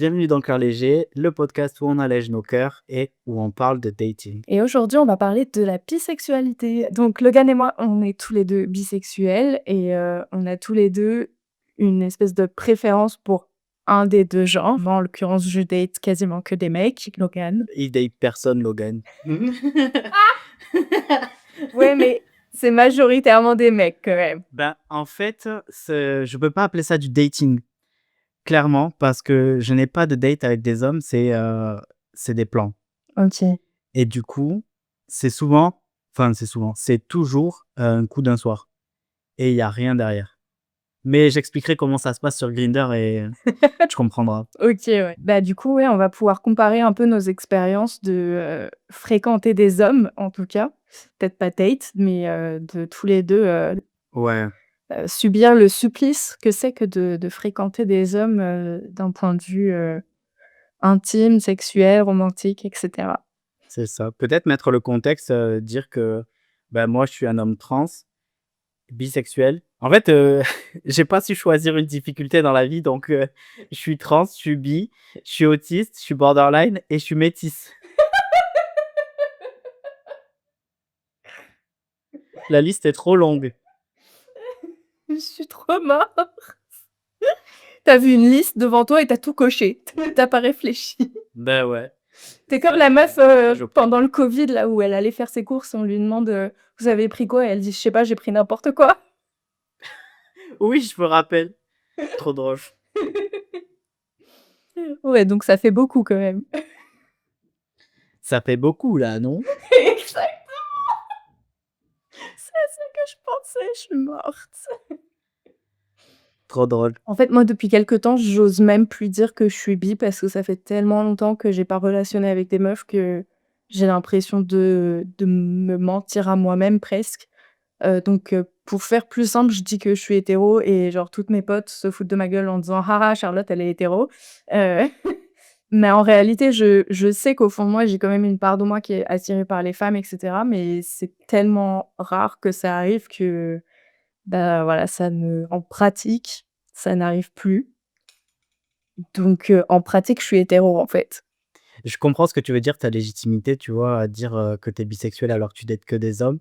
bienvenue dans Cœur Léger, le podcast où on allège nos cœurs et où on parle de dating. Et aujourd'hui, on va parler de la bisexualité. Donc Logan et moi, on est tous les 2 bisexuels et on a tous les 2 une espèce de préférence pour un des 2 genres. Moi, en l'occurrence, je date quasiment que des mecs, Logan. Il date personne, Logan. Ouais, mais c'est majoritairement des mecs quand même. En fait, je peux pas appeler ça du dating, clairement, parce que je n'ai pas de date avec des hommes, c'est des plans. OK. Et du coup, c'est toujours un coup d'un soir. Et il y a rien derrière. Mais j'expliquerai comment ça se passe sur Grindr et tu comprendras. OK, ouais. Du coup, ouais, on va pouvoir comparer un peu nos expériences de, fréquenter des hommes, en tout cas. Peut-être pas date, mais de tous les 2, Ouais, subir le supplice que c'est que de fréquenter des hommes, d'un point de vue, intime, sexuel, romantique et cetera. c'est ça. Peut-être mettre le contexte, dire que moi, je suis un homme trans, bisexuel. En fait, j'ai pas su choisir une difficulté dans la vie, donc je suis trans, je suis bi, je suis autiste, je suis borderline et je suis métisse. La liste est trop longue. Je suis trop morte. Tu vu une liste devant toi et t'as tout coché. Tu pas réfléchi. Ouais. Tu comme la meuf, Je pendant le covid là où elle allait faire ses courses, on lui demande, «Vous avez pris quoi?» et elle dit: «Je sais pas, j'ai pris n'importe quoi». Oui, je me rappelle. Trop drôle. Ouais, donc ça fait beaucoup quand même. Ça fait beaucoup là, non? Exact, c'est ça que je pensais, je suis morte. Trop drôle. En fait, moi, depuis quelque temps, j'ose même plus dire que je suis bi parce que ça fait tellement longtemps que j'ai pas relationné avec des meufs que j'ai l'impression de me mentir à moi-même presque. Pour faire plus simple, je dis que je suis hétéro et genre toutes mes potes se foutent de ma gueule en disant: «Ah ah, Charlotte, elle est hétéro». Heu, mais en réalité, je sais qu'au fond de moi, j'ai quand même une part de moi qui est attirée par les femmes et cetera, mais c'est tellement rare que ça arrive que, voilà, en pratique, ça n'arrive plus. En pratique, je suis hétéro, en fait. Je comprends ce que tu veux dire, ta légitimité, tu vois, à dire, que tu es bisexuel alors que tu dates que des hommes.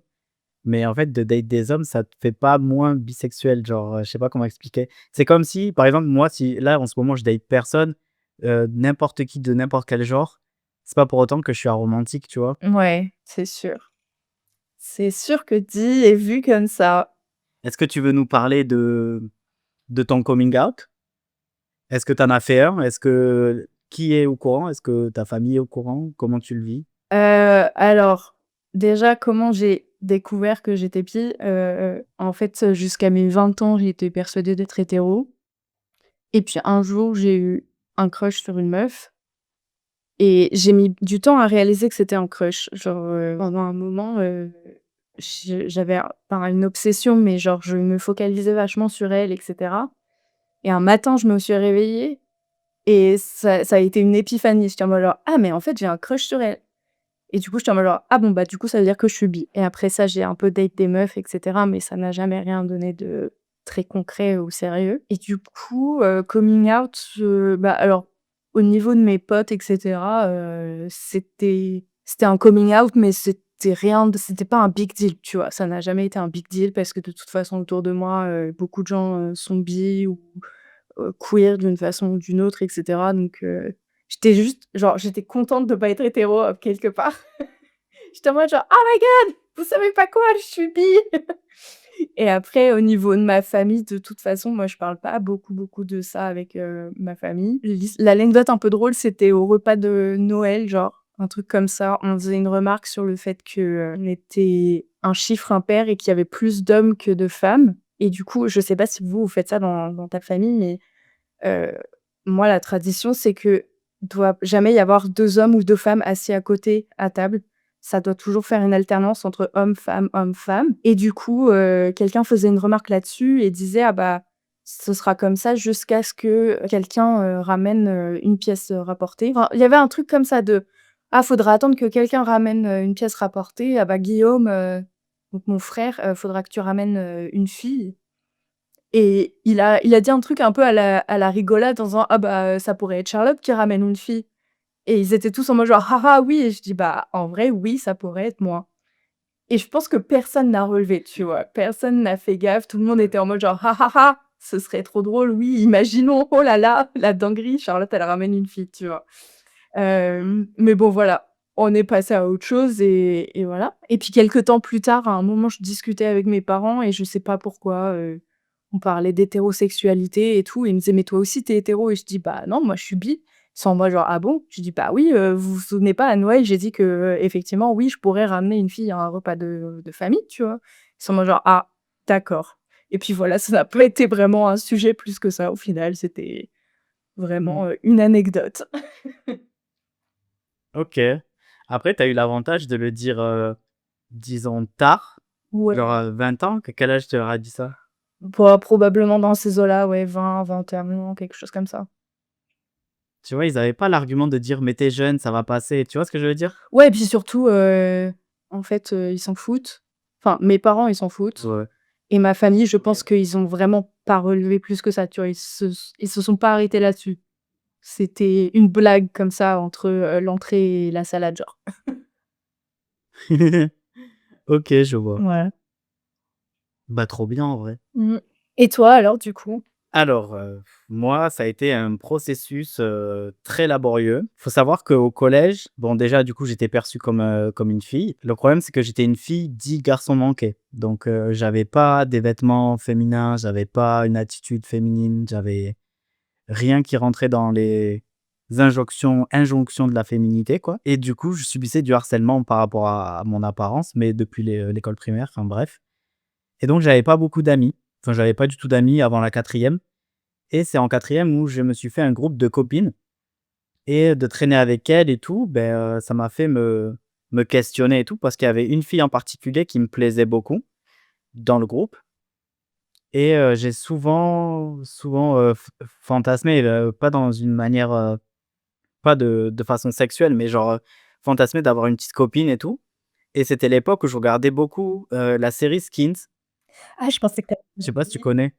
Mais en fait, de date des hommes, ça te fait pas moins bisexuel, genre, je sais pas comment expliquer. C'est comme si, par exemple, moi, si là, en ce moment, je date personne, n'importe qui de n'importe quel genre, c'est pas pour autant que je suis aromantique, tu vois? Ouais, c'est sûr. C'est sûr que dit et vu comme ça. Est-ce que tu veux nous parler de ton coming out? Est-ce que tu en as fait un? Qui est au courant? Est-ce que ta famille est au courant? Comment tu le vis? Alors, déjà, comment j'ai découvert que j'étais bi? En fait, jusqu'à mes 20 ans, j'étais persuadée d'être hétéro et puis un jour, j'ai eu un crush sur une meuf et j'ai mis du temps à réaliser que c'était un crush. Genre, pendant un moment, j'avais pas une obsession, mais genre, je me focalisais vachement sur elle et cetera et un matin, je me suis réveillée et ça a été une épiphanie. J'étais en mode genre: «Ah mais en fait, j'ai un crush sur elle». Et du coup, j'étais en mode genre: «Ah bon, du coup, ça veut dire que je suis bi» et après ça, j'ai un peu date des meufs et cetera, mais ça n'a jamais rien donné de très concret ou sérieux et du coup, coming out, alors, au niveau de mes potes et cetera, c'était un coming out, mais c'était pas un big deal, tu vois? Ça n'a jamais été un big deal parce que de toute façon, autour de moi, beaucoup de gens, sont bi ou queer d'une façon ou d'une autre et cetera j'étais contente de pas être hétéro, quelque part. J'étais en mode genre: «Oh my god, vous savez pas quoi? Je suis bi!» et après au niveau de ma famille, de toute façon, moi je parle pas beaucoup de ça avec, ma famille. L'anecdote un peu drôle, c'était au repas de Noël, genre, un truc comme ça. On faisait une remarque sur le fait que, on était un chiffre impair et qu'il y avait plus d'hommes que de femmes et du coup, je sais pas si vous faites ça dans ta famille, mais Heu, moi, la tradition, c'est que doit jamais y avoir 2 hommes ou 2 femmes assis à côté à table. Ça doit toujours faire une alternance entre homme, femme et du coup, quelqu'un faisait une remarque là-dessus et disait: «Ah ce sera comme ça jusqu'à ce que quelqu'un, ramène, une pièce, rapportée». Enfin, il y avait un truc comme ça de: «Ah, faudra attendre que quelqu'un ramène, une pièce rapportée. Ah Guillaume, donc mon frère, faudra que tu ramènes, une fille». et il a dit un truc un peu à la rigolade en disant: «Ah bah, ça pourrait être Charlotte qui ramène une fille», et ils étaient tous en mode genre: «Ah ah, oui», et je dis: «Bah, en vrai, oui, ça pourrait être moi», et je pense que personne n'a relevé, tu vois? Personne n'a fait gaffe, tout le monde était en mode genre: «Ah ah ah, ce serait trop drôle, oui, imaginons, oh là là, la dinguerie, Charlotte, elle ramène une fille», tu vois? Mais bon, voilà, on est passé à autre chose, et voilà, et puis quelque temps plus tard, à un moment, je discutais avec mes parents et je sais pas pourquoi, on parlait d'hétérosexualité et tout, et ils me disaient: «Mais toi aussi, tu es hétéro?» et je dis: «Bah non, moi je suis bi». Ils sont en mode genre: «Ah bon?» Je dis: «Bah oui, vous vous souvenez pas, à Noël, j'ai dit que, effectivement, oui, je pourrais ramener une fille à un repas de famille», tu vois? Ils sont en mode genre: «Ah, d'accord», et puis voilà, ça n'a pas été vraiment un sujet plus que ça au final, c'était vraiment, une anecdote. OK. Après, tu as eu l'avantage de le dire, disons tard, genre Ouais. à 20 ans? Quel âge tu leur as dit ça? Bah, probablement dans ces eaux-là, ouais, 20-21 ans, quelque chose comme ça. Tu vois, ils avaient pas l'argument de dire: «Mais tu jeune, ça va passer». Tu vois ce que je veux dire? Ouais, et puis surtout, en fait, ils s'en foutent. Enfin, mes parents, ils s'en foutent, Ouais. et ma famille, je pense qu'ils ont vraiment pas relevé plus que ça, tu vois? Ils se sont pas arrêtés là-dessus. C'était une blague comme ça entre, l'entrée et la salade, genre. OK, je vois. Ouais. Bah, trop bien en vrai. Mmh. Et toi alors, du coup? Alors, moi, ça a été un processus, très laborieux. Faut savoir qu'au collège, bon déjà du coup, j'étais perçu comme une fille. Le problème, c'est que j'étais une fille dit garçon manqué. Donc, j'avais pas des vêtements féminins, j'avais pas une attitude féminine, j'avais rien qui rentrait dans les injonctions de la féminité, quoi, et du coup, je subissais du harcèlement par rapport à mon apparence, mais depuis l'école primaire, enfin bref, et donc j'avais pas beaucoup d'amis. Enfin, j'avais pas du tout d'amis avant la quatrième, et c'est en quatrième où je me suis fait un groupe de copines, et de traîner avec elles et tout, ça m'a fait me questionner et tout parce qu'il y avait une fille en particulier qui me plaisait beaucoup dans le groupe, et j'ai souvent, fantasmé, pas dans une manière, pas de façon sexuelle, mais genre, fantasmer d'avoir une petite copine et tout, et c'était l'époque où je regardais beaucoup, la série Skins. Ah, je pensais que tu Je allais sais pas si tu dire. connais?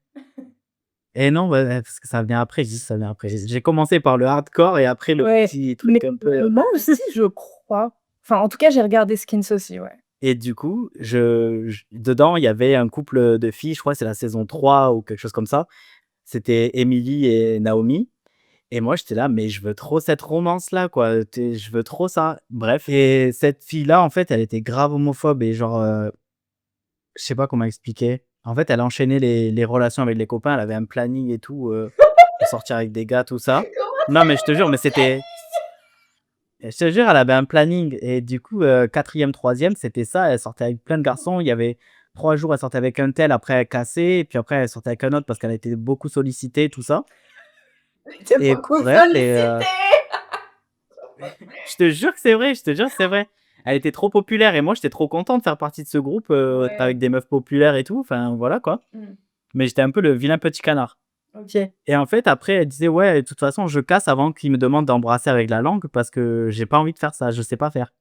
Et non, bah, parce que ça vient après, je dis ça vient après. J'ai commencé par le hardcore et après le Ouais, petit mais truc un peu, moi aussi, je crois. Enfin, en tout cas, j'ai regardé Skins aussi, ouais. et du coup, je dedans, il y avait un couple, de filles, je crois que c'est la saison 3 ou quelque chose comme ça. C'était Emily et Naomi, et moi j'étais là: «Mais je veux trop cette romance-là, quoi, tu je veux trop ça». Bref, et cette fille-là, en fait, elle était grave homophobe et genre, je sais pas comment expliquer. En fait, elle enchaînait les relations avec les copains, elle avait un planning et tout, pour sortir avec des gars, tout ça. Non, mais je te jure, mais c'était je te jure, elle avait un planning, et du coup, 4e, 3 c'était ça, elle sortait avec plein de garçons. Il y avait 3 jours, elle sortait avec un tel, après elle cassait, et puis après elle sortait avec un autre parce qu'elle était beaucoup sollicitée, tout ça, Tu et beaucoup bref, sollicité! je te jure que c'est vrai, je te jure que c'est vrai. Elle était trop populaire et moi, j'étais trop content de faire partie de ce groupe, Ouais. avec des meufs populaires et tout, enfin voilà, quoi. Mmh. Mais j'étais un peu le vilain petit canard. OK. Et en fait, après, elle disait: «Ouais, de toute façon, je casse avant qu'il me demande d'embrasser avec la langue parce que j'ai pas envie de faire ça, je sais pas faire».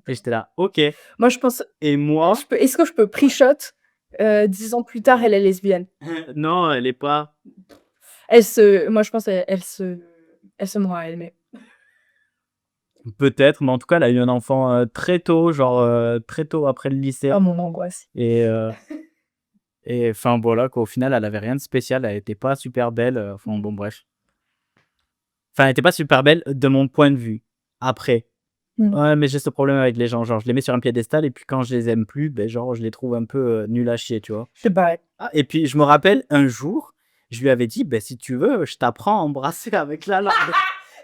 Et j'étais là: «OK». Moi, je pense Et je moi, peux est-ce que je peux pre-shot? 10 ans plus tard, elle est lesbienne. non, elle est pas. Moi, je pense elle se ment à elle-même. Peut-être, mais en tout cas, elle a eu un enfant, très tôt, genre, très tôt après le lycée, Oh, mon angoisse. et enfin, voilà, quoi. Au final, elle avait rien de spécial, elle était pas super belle, enfin Mmh. bon, bref. Enfin, elle était pas super belle de mon point de vue. Après, Mmh. ouais, mais j'ai ce problème avec les gens, genre, je les mets sur un piédestal et puis quand je les aime plus, genre, je les trouve un peu, nuls à chier, tu vois? C'est pareil. Ah, et puis je me rappelle un jour, je lui avais dit: «Beh, si tu veux, je t'apprends à embrasser avec la langue».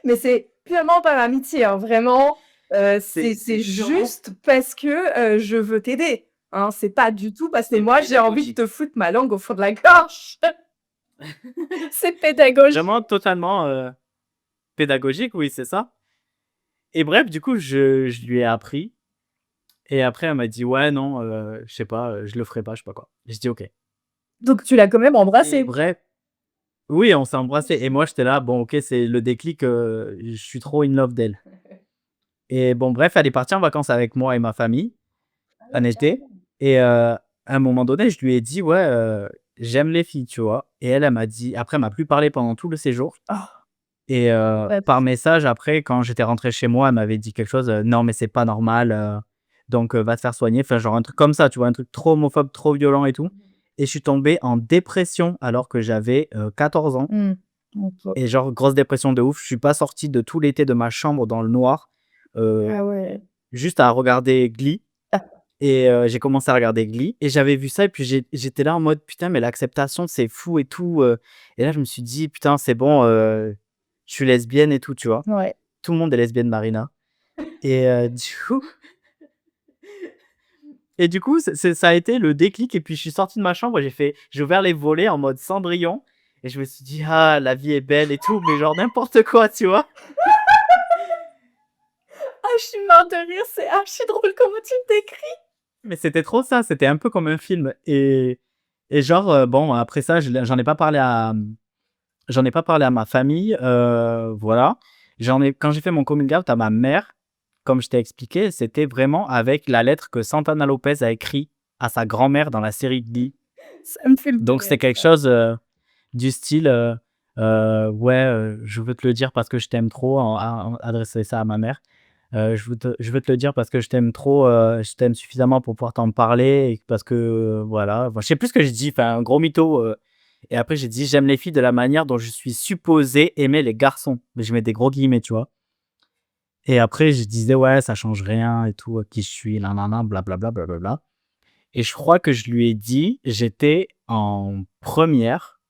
Mais c'est purement par amitié, hein, vraiment, c'est C'est purement juste parce que, je veux t'aider, hein. C'est pas du tout parce que moi, j'ai envie de pédagogique. te foutre ma langue au fond de la gorge. C'est pédagogique. Vraiment totalement, pédagogique, oui, c'est ça. Et bref, du coup, je lui ai appris, et après elle m'a dit: «Ouais, non, je sais pas, je le ferai pas», je sais pas quoi. J'ai dit: «OK». Donc tu l'as quand même Et embrassé? bref, oui, on s'est embrassés et moi j'étais là: «Bon, OK, c'est le déclic, je suis trop in love d'elle». Et bon, bref, elle est partie en vacances avec moi et ma famille, Ah un ouais, été, carrément. et à un moment donné, je lui ai dit: «Ouais, j'aime les filles, tu vois? Et elle m'a dit après, elle m'a plus parlé pendant tout le séjour Oh, et ouais, par message après, quand j'étais rentré chez moi, elle m'avait dit quelque chose, «Non, mais c'est pas normal, donc va te faire soigner». Enfin, genre un truc comme ça, tu vois? Un truc trop homophobe, trop violent et tout et je suis tombé en dépression alors que j'avais, 14 ans mmh. OK. et genre grosse dépression de ouf. Je suis pas sorti de tout l'été de ma chambre dans le noir, heu, Ah ouais. juste à regarder Glee. Ah, Et j'ai commencé à regarder Glee et j'avais vu ça et puis j'étais là en mode: «Putain, mais l'acceptation, c'est fou et tout», et là, je me suis dit: «Putain, c'est bon, je suis lesbienne et tout», tu vois? ouais. Tout le monde est lesbienne, Marina et du coup, ça a été le déclic et puis je suis sorti de ma chambre et j'ai ouvert les volets en mode Cendrillon et je me suis dit: «Ah, la vie est belle et tout», mais genre n'importe quoi, tu vois? Ah, je suis morte de rire, c'est archi drôle comment tu le décris. Mais c'était trop ça, c'était un peu comme un film et genre, bon, après ça, j'en ai pas parlé à ma famille, voilà. Quand j'ai fait mon coming out à ma mère, comme je t'ai expliqué, c'était vraiment avec la lettre que Santana Lopez a écrit à sa grand-mère dans la série Glee. Ça me fait Donc mourir c'était quelque ça. chose, du style, «Ouais, je veux te le dire parce que je t'aime trop», adressé ça à ma mère. Je veux te le dire parce que je t'aime trop, je t'aime suffisamment pour pouvoir t'en parler et parce que, voilà. Enfin, je sais plus ce que j'ai dit, enfin, un gros mytho, et après j'ai dit: «J'aime les filles de la manière dont je suis supposé aimer les garçons». Mais je mets des gros guillemets, tu vois? Et après je disais: «Ouais, ça change rien et tout, qui je suis, nin blablabla, blablabla» et je crois que je lui ai dit, j'étais en première,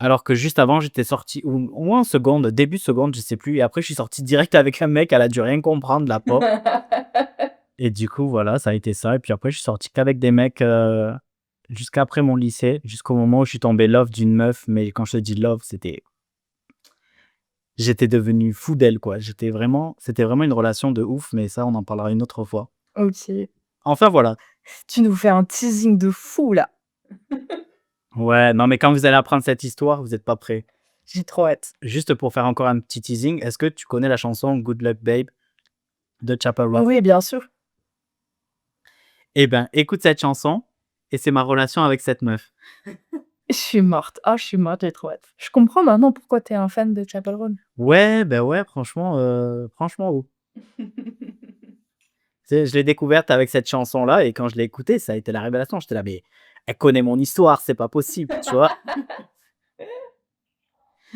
alors que juste avant j'étais sorti ou en seconde, début seconde, je sais plus et après je suis sorti direct avec un mec, elle a dû rien comprendre la pauvre. Et du coup, voilà, ça a été ça et puis après je suis sorti qu'avec des mecs, jusqu'après mon lycée, jusqu'au moment où je suis tombé love d'une meuf, mais quand je te dis love, j'étais devenu fou d'elle, quoi. C'était vraiment une relation de ouf, mais ça, on en parlera une autre fois. OK. Enfin, voilà. Tu nous fais un teasing de fou là. Ouais, non, mais quand vous allez apprendre cette histoire, vous êtes pas prêts. J'ai trop hâte. Juste pour faire encore un petit teasing, est-ce que tu connais la chanson Good Luck Babe de Chappell Roan? Oui, bien sûr. Eh ben, écoute cette chanson et c'est ma relation avec cette meuf. Je suis morte. Ah, je suis morte, j'ai trop hâte. Je comprends maintenant pourquoi tu es un fan de Chappell Roan. Ouais, ben ouais, franchement, oh. Tu sais, je l'ai découverte avec cette chanson-là et quand je l'ai écoutée, ça a été la révélation. J'étais là: «Mais elle connaît mon histoire, c'est pas possible», tu vois?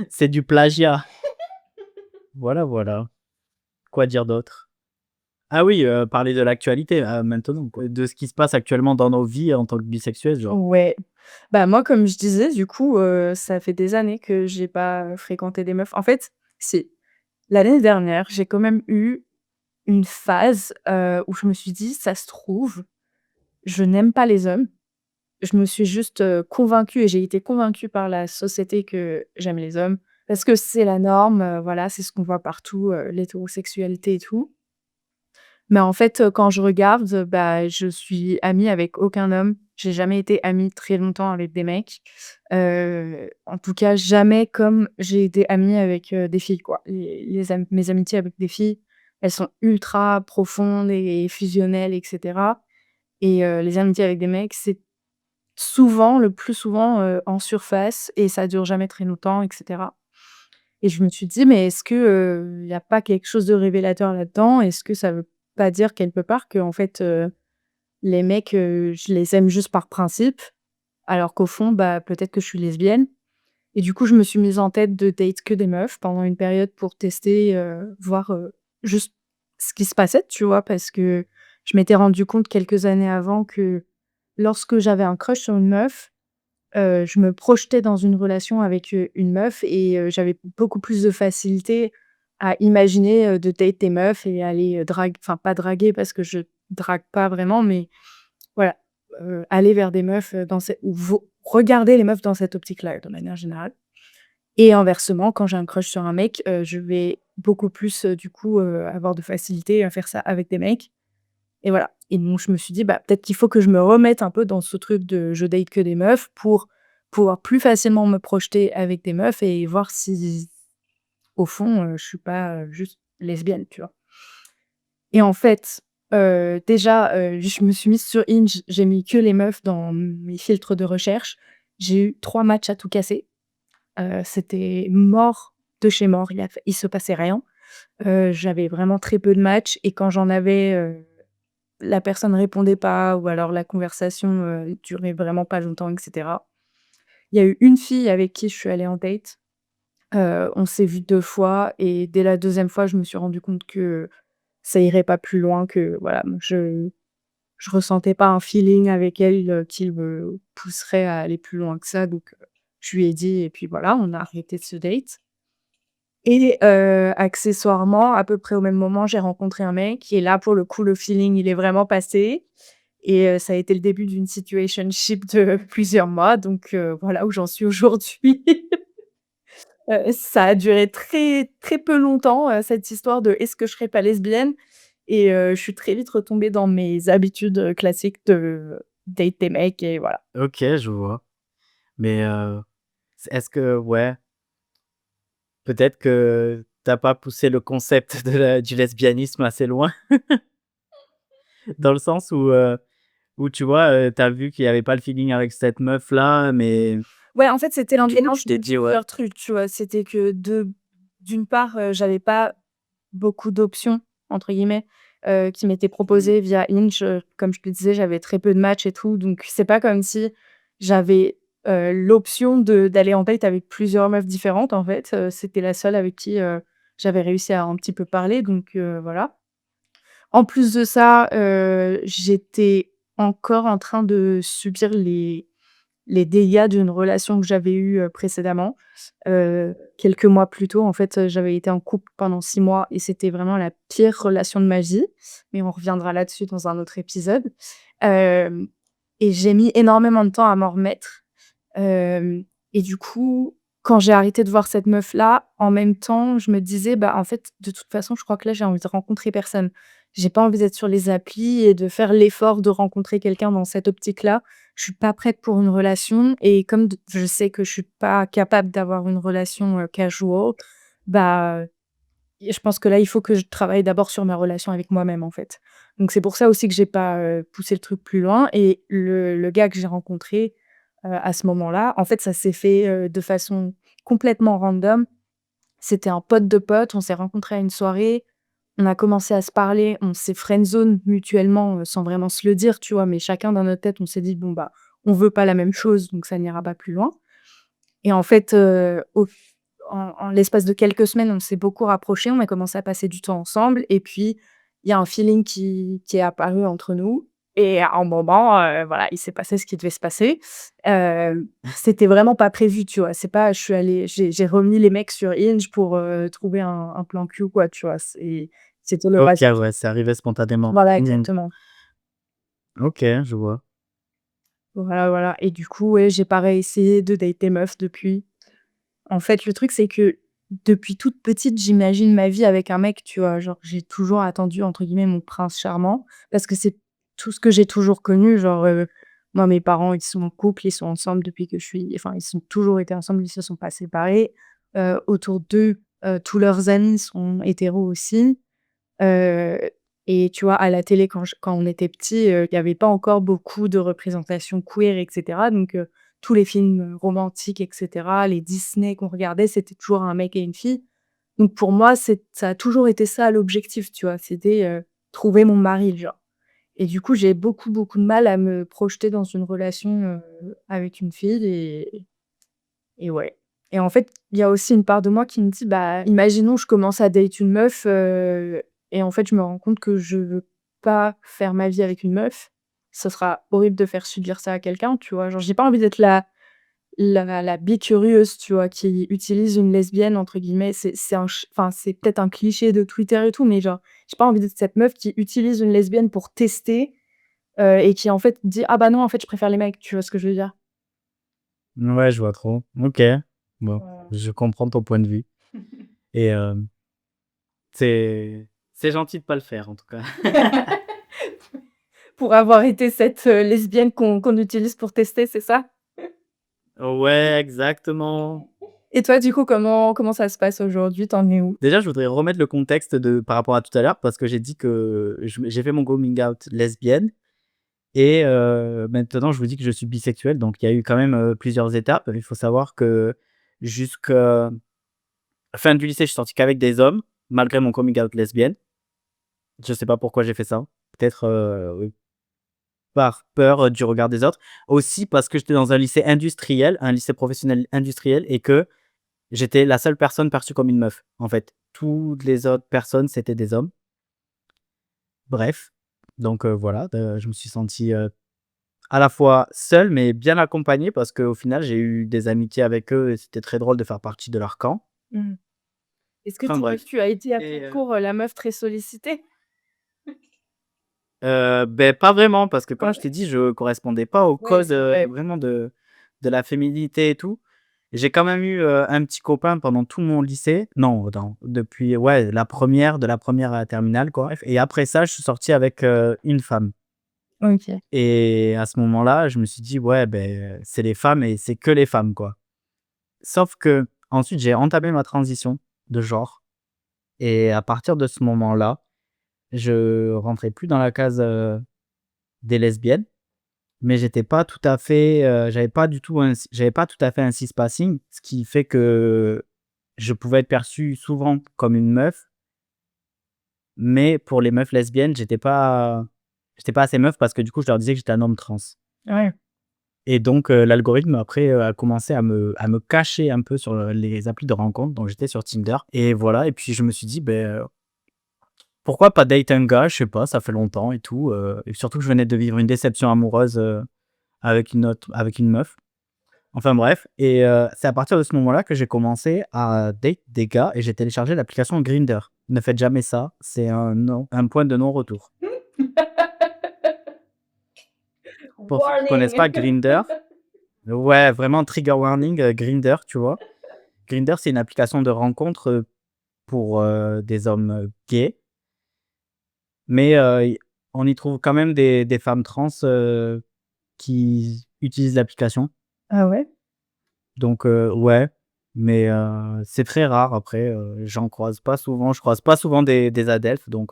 C'est du plagiat. Voilà, voilà. Quoi dire d'autre? Ah oui, parler de l'actualité, maintenant, quoi, de ce qui se passe actuellement dans nos vies en tant que bisexuels, genre. Ouais. Bah, moi, comme je disais, du coup, ça fait des années que j'ai pas fréquenté des meufs. En fait, c'est l'année dernière, j'ai quand même eu une phase, où je me suis dit: «Ça se trouve, je n'aime pas les hommes». Je me suis juste, convaincue et j'ai été convaincue par la société que j'aime les hommes parce que c'est la norme, voilà, c'est ce qu'on voit partout, l'hétérosexualité et tout. Mais en fait, quand je regarde, bah, je suis amie avec aucun homme. J'ai jamais été amie très longtemps avec des mecs. En tout cas, jamais comme j'ai été amie avec, des filles, quoi. Mes amitiés avec des filles, elles sont ultra profondes et fusionnelles et cetera et les amitiés avec des mecs, c'est souvent, le plus souvent, en surface et ça dure jamais très longtemps et cetera et je me suis dit: «Mais est-ce que, il y a pas quelque chose de révélateur là-dedans? Est-ce que ça veut pas dire quelque part qu'en fait, les mecs, je les aime juste par principe, alors qu'au fond, bah, peut-être que je suis lesbienne?» Et du coup, je me suis mise en tête de date que des meufs pendant une période pour tester, voir, juste ce qui se passait, tu vois? Parce que je m'étais rendu compte quelques années avant que lorsque j'avais un crush sur une meuf, je me projetais dans une relation avec, une meuf et j'avais beaucoup plus de facilité à imaginer, de date des meufs et aller, enfin pas draguer parce que je drague pas vraiment, mais voilà, aller vers des meufs, dans cette ou vo regarder les meufs dans cette optique-là, de manière générale et inversement, quand j'ai un crush sur un mec, je vais beaucoup plus, du coup, avoir de facilité à faire ça avec des mecs et voilà et donc je me suis dit: «Bah, peut-être qu'il faut que je me remette un peu dans ce truc de je date que des meufs pour pouvoir plus facilement me projeter avec des meufs et voir si, au fond, je suis pas, juste lesbienne», tu vois? Et en fait, Déjà, je me suis mise sur Hinge, j'ai mis que les meufs dans mes filtres de recherche. J'ai eu 3 matchs à tout casser. C'était mort de chez mort, il se passait rien. J'avais vraiment très peu de matchs et quand j'en avais, la personne répondait pas ou alors la conversation, durait vraiment pas longtemps et cetera. Il y a eu une fille avec qui je suis allée en date. On s'est vu 2 fois et dès la deuxième fois, je me suis rendu compte que ça irait pas plus loin, que voilà, je ressentais pas un feeling avec elle, qui me pousserait à aller plus loin que ça, donc je lui ai dit et puis voilà, on a arrêté ce date et accessoirement, à peu près au même moment, j'ai rencontré un mec et là, pour le coup, le feeling, il est vraiment passé et ça a été le début d'une situationship de plusieurs mois, donc voilà où j'en suis aujourd'hui. Ça a duré très, très peu longtemps, cette histoire de: «Est-ce que je serais pas lesbienne?» et je suis très vite retombée dans mes habitudes, classiques de date des mecs et voilà. OK, je vois. Mais, est-ce que ouais, peut-être que t'as pas poussé le concept du lesbianisme assez loin? Dans le sens où tu vois, tu vu qu'il y avait pas le feeling avec cette meuf-là, mais Ouais, en fait, c'était un du coup, mélange tu t'es de dit: «Ouais». plusieurs trucs, tu vois? C'était que d'une part, j'avais pas beaucoup «d'options» entre guillemets, qui m'étaient Mmh. proposées via Hinge, comme je te disais, j'avais très peu de matchs et tout, donc c'est pas comme si j'avais, l'option d'aller en date avec plusieurs meufs différentes, en fait, c'était la seule avec qui, j'avais réussi à un petit peu parler, donc voilà. En plus de ça, j'étais encore en train de subir les dégâts d'une relation que j'avais eue, précédemment. Quelques mois plus tôt, en fait, j'avais été en couple pendant 6 mois et c'était vraiment la pire relation de ma vie, mais on reviendra là-dessus dans un autre épisode. Hem et j'ai mis énormément de temps à m'en remettre. Hem et du coup, quand j'ai arrêté de voir cette meuf-là, en même temps, je me disais: «Bah, en fait, de toute façon, je crois que là, j'ai envie de rencontrer personne. J'ai pas envie d'être sur les applis et de faire l'effort de rencontrer quelqu'un dans cette optique-là. Je suis pas prête pour une relation et comme d je sais que je suis pas capable d'avoir une relation, casual, bah, je pense que là, il faut que je travaille d'abord sur ma relation avec moi-même, en fait. Donc c'est pour ça aussi que j'ai pas, poussé le truc plus loin et le gars que j'ai rencontré, à ce moment-là, en fait, ça s'est fait, de façon complètement random. C'était un pote de pote, on s'est rencontrés à une soirée, on a commencé à se parler, on s'est friendzone mutuellement, sans vraiment se le dire, tu vois? Mais chacun dans notre tête, on s'est dit: «Bon, bah, on veut pas la même chose, donc ça n'ira pas plus loin». Et en fait, au f en l'espace de quelques semaines, on s'est beaucoup rapprochés, on a commencé à passer du temps ensemble et puis il y a un feeling qui est apparu entre nous et à un moment, voilà, il s'est passé ce qui devait se passer. C'était vraiment pas prévu, tu vois? C'est pas je suis allée j'ai remis les mecs sur Hinge pour, trouver un plan cul ou quoi, tu vois? C'était le OK, reste. ouais, c'est arrivé spontanément. Voilà, Mmh. exactement. OK, je vois. Voilà, voilà et du coup, ouais, j'ai pas réessayé de dater meuf depuis. En fait, le truc, c'est que depuis toute petite, j'imagine ma vie avec un mec, tu vois? Genre, j'ai toujours attendu, entre guillemets, «mon prince charmant» parce que c'est tout ce que j'ai toujours connu. Genre, moi, mes parents, ils sont en couple, ils sont ensemble depuis que je suis enfin, ils ont toujours été ensemble, ils se sont pas séparés. Autour d'eux, tous leurs amis sont hétéros aussi. Heu et tu vois, à la télé, quand on était petit, il y avait pas encore beaucoup de représentation queer et cetera, donc tous les films, romantiques et cetera, les Disney qu'on regardait, c'était toujours un mec et une fille. Donc pour moi, ça a toujours été ça l'objectif, tu vois? C'était, trouver mon mari, genre et du coup, j'ai beaucoup, beaucoup de mal à me projeter dans une relation, avec une fille et ouais et en fait, il y a aussi une part de moi qui me dit: «Bah, imaginons je commence à date une meuf, et en fait, je me rends compte que je veux pas faire ma vie avec une meuf». Ce sera horrible de faire subir ça à quelqu'un, tu vois? Genre, j'ai pas envie d'être la bicurieuse, tu vois? Qui utilise une «lesbienne» entre guillemets. C'est un ch enfin, c'est peut-être un cliché de Twitter et tout, mais genre, j'ai pas envie d'être cette meuf qui utilise une lesbienne pour tester, et qui en fait dit: «Ah bah non, en fait, je préfère les mecs». Tu vois ce que je veux dire? Ouais, je vois trop. OK. Bon, Voilà. je comprends ton point de vue et c'est gentil de pas le faire, en tout cas. Pour avoir été cette, lesbienne qu'on utilise pour tester, c'est ça? Ouais, exactement. Et toi, du coup, comment ça se passe aujourd'hui? Tu en es où? Déjà, je voudrais remettre le contexte par rapport à tout à l'heure parce que j'ai dit que j'ai fait mon coming out lesbienne et maintenant je vous dis que je suis bisexuel, donc il y a eu quand même, plusieurs étapes. Il faut savoir que jusqu'à fin du lycée, je suis sorti qu'avec des hommes, malgré mon coming out lesbienne. Je sais pas pourquoi j'ai fait ça. Peut-être, oui, par peur, du regard des autres. Aussi parce que j'étais dans un lycée industriel, un lycée professionnel industriel et que j'étais la seule personne perçue comme une meuf, en fait. Toutes les autres personnes, c'était des hommes. Bref, donc voilà, je me suis senti, à la fois seul, mais bien accompagné parce qu'au final, j'ai eu des amitiés avec eux et c'était très drôle de faire partie de leur camp. Mmh. Est-ce que Enfin bref tu as été et appelée pour, la meuf très sollicitée? pas vraiment parce que comme Ouais. je t'ai dit, je correspondais pas aux Ouais, codes, c'est vrai. vraiment de la féminité et tout. J'ai quand même eu, un petit copain pendant tout mon lycée. Non, attends, depuis ouais, de la première à la terminale quoi, bref et après ça, je suis sorti avec, une femme. OK. Et à ce moment-là, je me suis dit: «Ouais, ben c'est les femmes et c'est que les femmes, quoi». Sauf que ensuite j'ai entamé ma transition de genre et à partir de ce moment-là, je rentrais plus dans la case, des lesbiennes, mais j'étais pas tout à fait, j'avais pas tout à fait un cispassing, ce qui fait que je pouvais être perçu souvent comme une meuf, mais pour les meufs lesbiennes, j'étais pas assez meuf parce que du coup, je leur disais que j'étais un homme trans. Ouais. Et donc l'algorithme après, a commencé à me cacher un peu sur, les applis de rencontres, donc j'étais sur Tinder et voilà et puis je me suis dit: «Beh, pourquoi pas date un gars?» Je sais pas, ça fait longtemps et tout, et surtout que je venais de vivre une déception amoureuse, avec une meuf. Enfin bref et c'est à partir de ce moment-là que j'ai commencé à date des gars et j'ai téléchargé l'application Grindr. Ne faites jamais ça, c'est un point de non-retour. Pour ceux qui connaissent pas Warning! Grindr, ouais, vraiment trigger warning, Grindr, tu vois? Grindr, c'est une application de rencontre, pour, des hommes, gays, mais y on y trouve quand même des femmes trans, qui utilisent l'application. Ah ouais? Donc ouais, mais c'est très rare après, j'en croise pas souvent. Je croise pas souvent des adelphes donc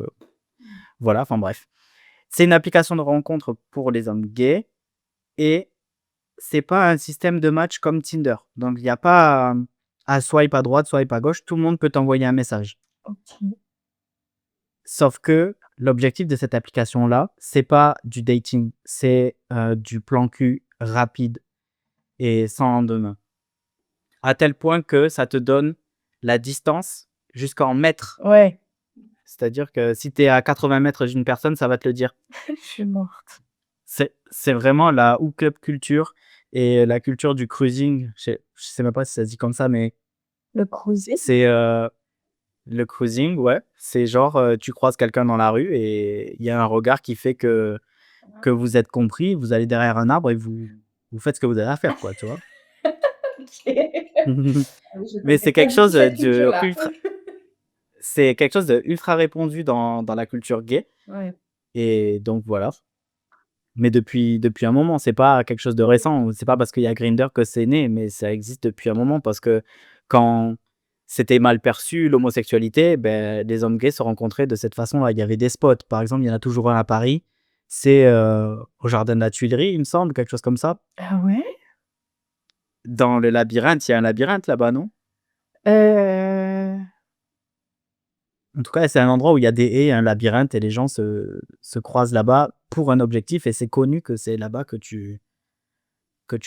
voilà, enfin bref. C'est une application de rencontre pour les hommes gays et c'est pas un système de match comme Tinder. Donc il y a pas, à swipe à droite, swipe à gauche, tout le monde peut t'envoyer un message. OK. Sauf que l'objectif de cette application-là, c'est pas du dating, c'est, du plan cul rapide et sans lendemain. À tel point que ça te donne la distance jusqu'en mètres. Ouais. C'est-à-dire que si tu es à 80 mètres d'une personne, ça va te le dire. Je suis morte. C'est vraiment la hook-up culture et la culture du cruising. Je sais même pas si ça se dit comme ça, mais Le cruising? c'est, le cruising, ouais. C'est genre, tu croises quelqu'un dans la rue et il y a un regard qui fait que vous êtes compris, vous allez derrière un arbre et vous faites ce que vous avez à faire, quoi, tu vois? OK. Ah oui, je Mais connais pas du tout cette culture-là. c'est quelque chose de ultra répandu dans la culture gay Ouais. et donc voilà. Mais depuis un moment, c'est pas quelque chose de récent. C'est pas parce qu'il y a Grindr que c'est né, mais ça existe depuis un moment parce que quand c'était mal perçu, l'homosexualité, ben les hommes gays se rencontraient de cette façon-là. Il y avait des spots. Par exemple, il y en a toujours un à Paris, c'est, au jardin de la Tuilerie, il me semble, quelque chose comme ça. Ah ouais? Dans le labyrinthe, il y a un labyrinthe là-bas, non? Heu, En tout cas, c'est un endroit où il y a des haies, un labyrinthe et les gens se croisent là-bas pour un objectif et c'est connu que c'est là-bas que tu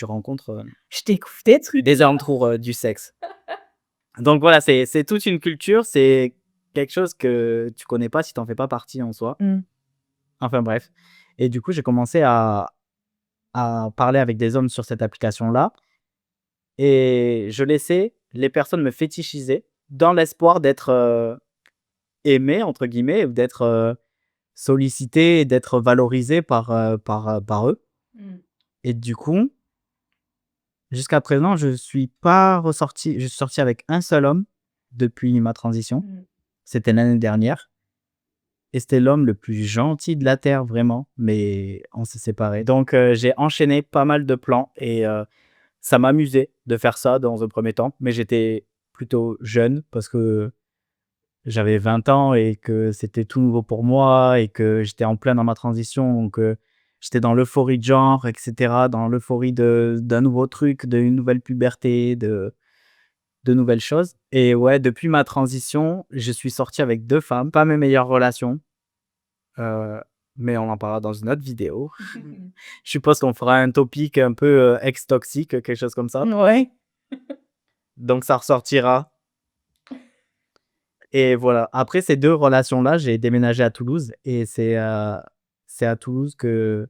rencontres, je découvre des trucs. des alentours, du sexe. Donc voilà, c'est toute une culture, c'est quelque chose que tu connais pas si tu en fais pas partie en soi. Mmh. Enfin bref et du coup, j'ai commencé à parler avec des hommes sur cette application-là et je laissais les personnes me fétichiser dans l'espoir d'être, «aimé» entre guillemets ou d'être, sollicité et d'être valorisé par eux Mmh. et du coup, jusqu'à présent, je suis sorti avec un seul homme depuis ma transition. Mmh. C'était l'année dernière et c'était l'homme le plus gentil de la terre vraiment, mais on s'est séparés. Donc j'ai enchaîné pas mal de plans et Ça m'amusait de faire ça dans un premier temps, mais j'étais plutôt jeune parce que j'avais 20 ans et que c'était tout nouveau pour moi et que j'étais en plein dans ma transition, donc j'étais dans l'euphorie de genre et cetera, dans l'euphorie de d'un nouveau truc, d'une nouvelle puberté, de nouvelles choses et ouais, depuis ma transition, je suis sorti avec 2 femmes, pas mes meilleures relations, heu, mais on en parlera dans une autre vidéo. Je suppose qu'on fera un topic un peu, ex toxique, quelque chose comme ça, Ouais. donc ça ressortira et voilà. Après ces 2 relations-là, j'ai déménagé à Toulouse et c'est à Toulouse que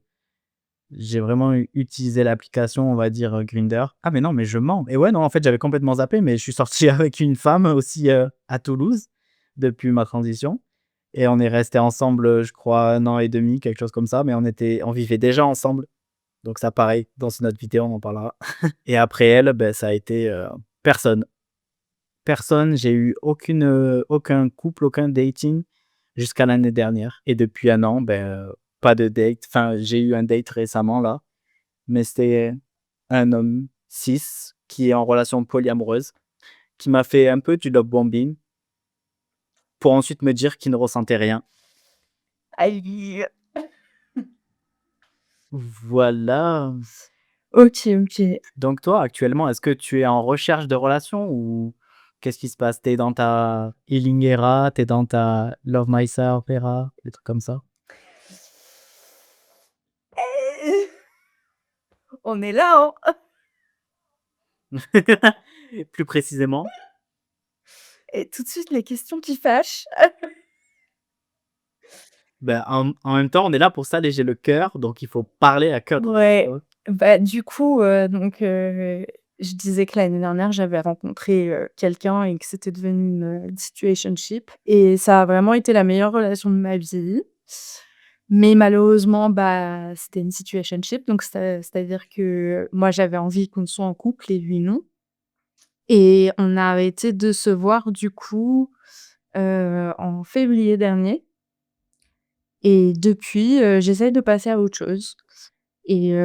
j'ai vraiment utilisé l'application, on va dire, Grindr. Ah mais non, mais je mens et ouais, non, en fait, j'avais complètement zappé, mais je suis sorti avec une femme aussi, à Toulouse, depuis ma transition et on est restés ensemble, je crois 1 an et demi, quelque chose comme ça, mais on vivait déjà ensemble, donc ça pareil, dans une autre vidéo, on en parlera et après elle, beh, ça a été, personne. Personne, j'ai eu aucun couple, aucun dating jusqu'à l'année dernière et depuis 1 an, pas de date. Enfin, j'ai eu un date récemment là, mais c'était un homme cis qui est en relation polyamoureuse, qui m'a fait un peu du love bombing pour ensuite me dire qu'il ne ressentait rien. Aïe. Voilà. OK, OK. Donc toi, actuellement, est-ce que tu es en recherche de relation ou qu'est-ce qui se passe? Tu es dans ta healing era, tu es dans ta love myself era, des trucs comme ça? On est là, hein. Plus précisément? Et tout de suite les questions qui fâchent. En même temps, on est là pour s'alléger le cœur, donc il faut parler à cœur Ouais, hein. bah, du coup, je disais que l'année dernière, j'avais rencontré, quelqu'un et que c'était devenu une situationship et ça a vraiment été la meilleure relation de ma vie. Mais malheureusement, bah, c'était une situationship, donc c'est-à-dire que moi, j'avais envie qu'on soit en couple et lui non et on a arrêté de se voir du coup, en février dernier et depuis, j'essaye de passer à autre chose et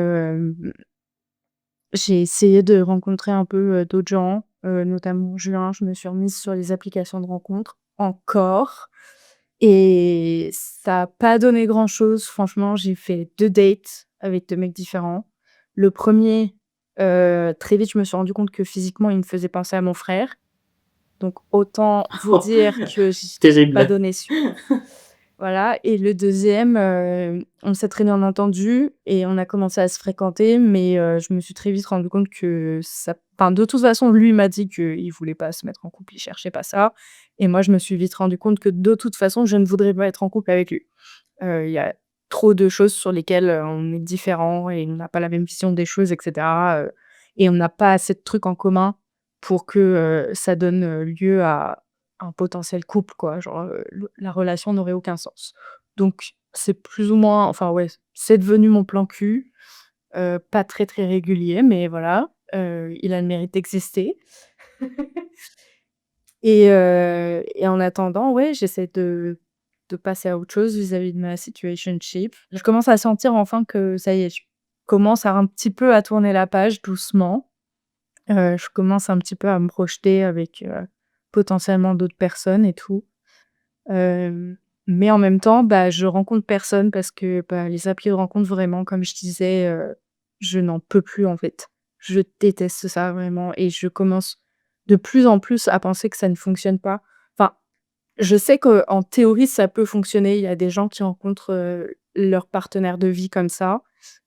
j'ai essayé de rencontrer un peu, d'autres gens, notamment en juin, je me suis remise sur les applications de rencontres, encore et ça a pas donné grand-chose. Franchement, j'ai fait 2 dates avec 2 mecs différents. Le premier, très vite, je me suis rendu compte que physiquement, il me faisait penser à mon frère. Donc autant vous dire que j'ai pas Terrible. donné suite. Voilà et le deuxième, on s'est très bien entendus et on a commencé à se fréquenter mais je me suis très vite rendu compte que ça enfin, de toute façon, lui, il m'a dit qu'il voulait pas se mettre en couple, il cherchait pas ça et moi, je me suis vite rendu compte que de toute façon, je ne voudrais pas être en couple avec lui. Il y a trop de choses sur lesquelles, on est différents et on n'a pas la même vision des choses et cetera, et on n'a pas assez de trucs en commun pour que, ça donne, lieu à un potentiel couple, quoi. Genre, le la relation n'aurait aucun sens. Donc c'est plus ou moins enfin, ouais, c'est devenu mon plan cul, pas très, très régulier, mais voilà, il a le mérite d'exister et en attendant, ouais, j'essaie de passer à autre chose vis-à-vis de ma situationship. Je commence à sentir enfin que ça y est, je commence à un petit peu à tourner la page doucement. Je commence un petit peu à me projeter avec, potentiellement d'autres personnes et tout. Hem, mais en même temps, bah, je rencontre personne parce que, bah, les applis de rencontre vraiment comme je disais, je n'en peux plus en fait. Je déteste ça vraiment et je commence de plus en plus à penser que ça ne fonctionne pas. Enfin, je sais qu'en théorie, ça peut fonctionner. Il y a des gens qui rencontrent, leur partenaire de vie comme ça.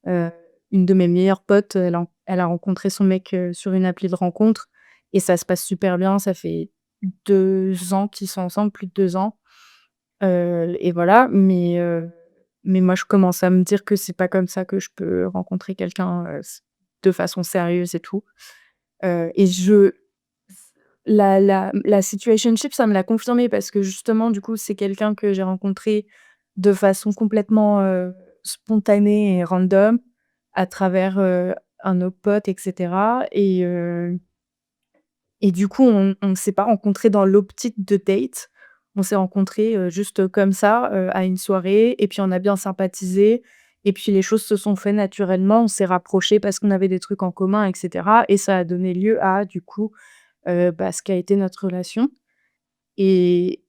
Heu, une de mes meilleures potes, elle a rencontré son mec, sur une appli de rencontre et ça se passe super bien. Ça fait 2 ans qu'ils sont ensemble, plus de 2 ans, et voilà. Mais moi, je commence à me dire que c'est pas comme ça que je peux rencontrer quelqu'un, de façon sérieuse et tout. Et la situationship, ça me l'a confirmé parce que justement, du coup, c'est quelqu'un que j'ai rencontré de façon complètement, spontanée et random à travers, un autre pote et cetera et du coup, on ne s'est pas rencontrés dans l'optique de date. On s'est rencontrés, juste comme ça, à une soirée et puis on a bien sympathisé et puis les choses se sont fait naturellement. On s'est rapprochés parce qu'on avait des trucs en commun et cetera et ça a donné lieu à, du coup, ce qu'a été notre relation et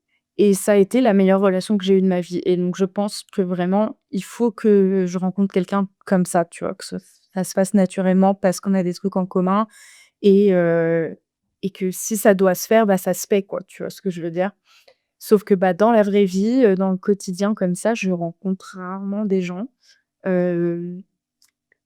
ça a été la meilleure relation que j'ai eue de ma vie et donc je pense que vraiment, il faut que je rencontre quelqu'un comme ça, tu vois? Que ça se fasse naturellement parce qu'on a des trucs en commun et heu que si ça doit se faire, ça se fait, quoi. Tu vois ce que je veux dire? Sauf que, dans la vraie vie, dans le quotidien comme ça, je rencontre rarement des gens. Hem,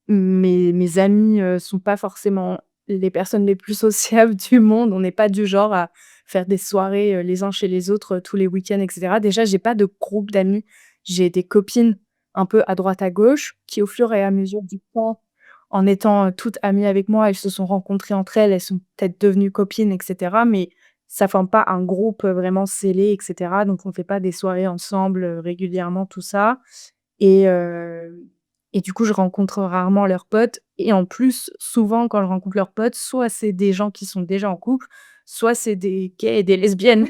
mes amis, sont pas forcément les personnes les plus sociables du monde. On n'est pas du genre à faire des soirées, les uns chez les autres, tous les week-ends et cetera. Déjà, j'ai pas de groupe d'amis. J'ai des copines un peu à droite à gauche qui, au fur et à mesure du temps, en étant, toutes amies avec moi, elles se sont rencontrées entre elles, elles sont peut-être devenues copines et cetera, mais ça forme pas un groupe, vraiment scellé et cetera. Donc on fait pas des soirées ensemble, régulièrement, tout ça et heu et du coup, je rencontre rarement leurs potes et en plus, souvent, quand je rencontre leurs potes, soit c'est des gens qui sont déjà en couple, soit c'est des gays et des lesbiennes.